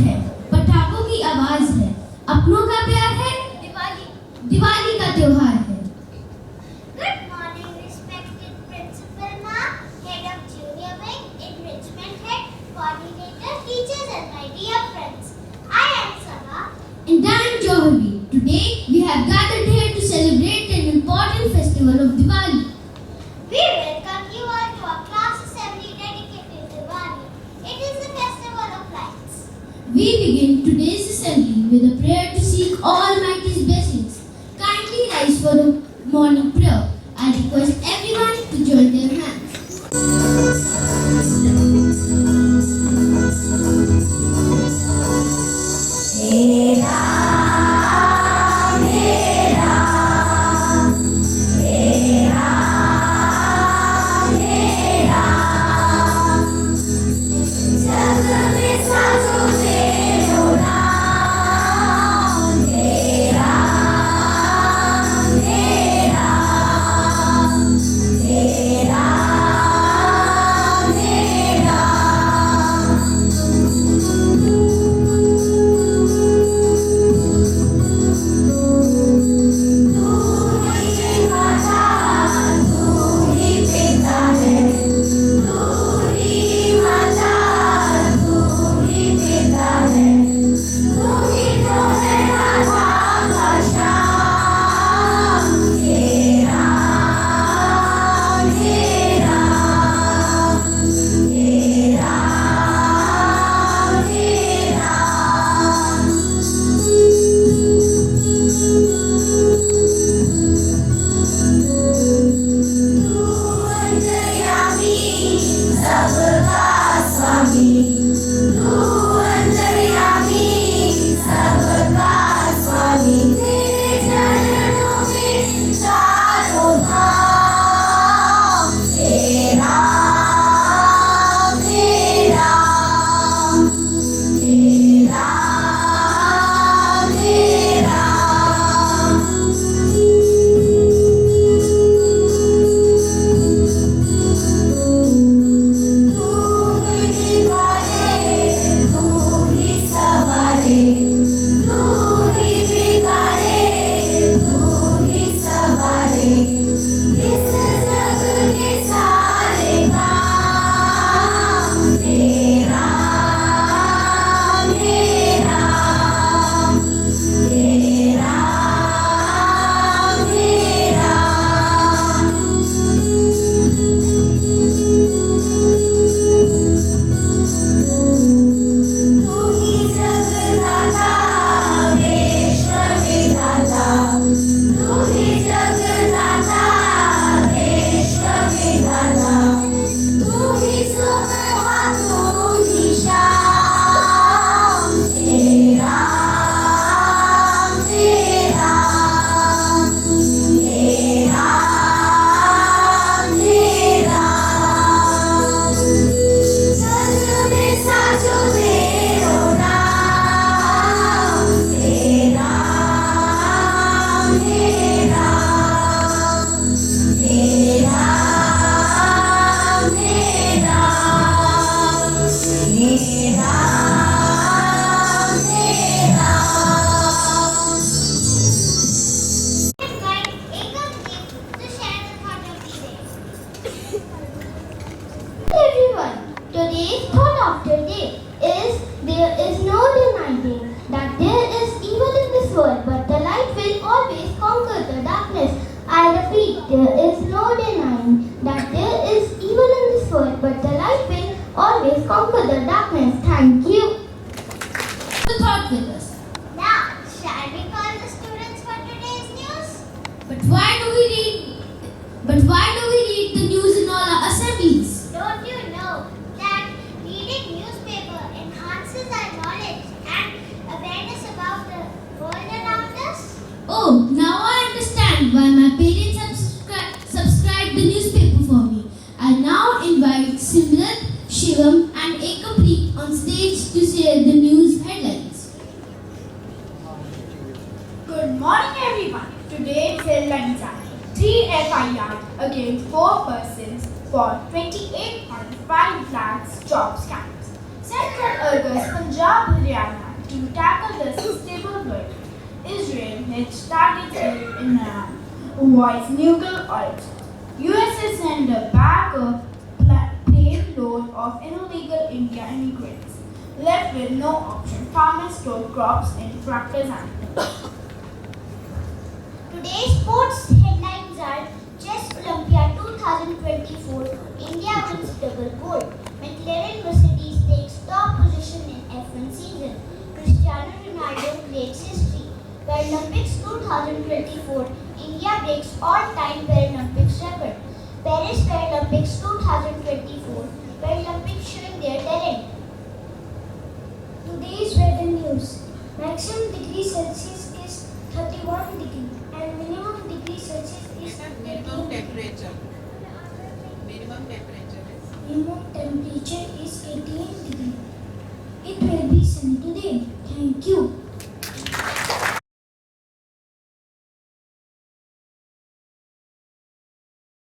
है, पटाखों की आवाज है, अपनों का प्यार है, दिवाली का त्योहार है। Good morning, respected Principal Ma'am, Head of Junior Wing, Enrichment Head, Coordinator, teachers and my dear friends. I am Sabha. And I am Johari. Today we have gathered here to celebrate an important festival of Diwali. We welcome you all to our class assembly dedicated to Diwali. It is the festival of lights. We begin today's assembly with a prayer to seek Almighty's blessings. Kindly rise for the morning prayer. I request everyone to join their hands. Everyone, today's thought of the day is there is no denying that there is evil in this world, but the light will always conquer the darkness. I repeat, there is no denying that there is evil in this world, but the light will always conquer the darkness. Thank you. The thought with us. Now, shall we call the students for today's news? But why do we read the news in all our assemblies? Don't you know that reading newspaper enhances our knowledge and awareness about the world around us? Oh, now I understand why my parents have subscribed the newspaper for me. I now invite Simran, Shivam and Ekapreet on stage to share the news headlines. Good morning everyone. Today it's Lanza. 3 FIR against 4 persons for 28.5 lakhs job scams. Central urges Punjab, Haryana to tackle the sustainable bird. Israel hits targets built in Iran. Avoids nuclear oils. USA send back a plane load of illegal India immigrants. Left with no option, farmers store crops in tractors and Today's sports headlines are Chess Olympia 2024, India wins double gold. McLaren Mercedes takes top position in F1 season. Cristiano Ronaldo creates history. Paralympics 2024, India breaks all-time Paralympics record. Paris Paralympics 2024, Paralympics showing their talent. Today's weather news. Maximum degree Celsius is 31 degree and minimum degree Celsius is Minimum temperature. Minimum temperature is. minimum temperature is 18 degree. It will be sunny today. Thank you.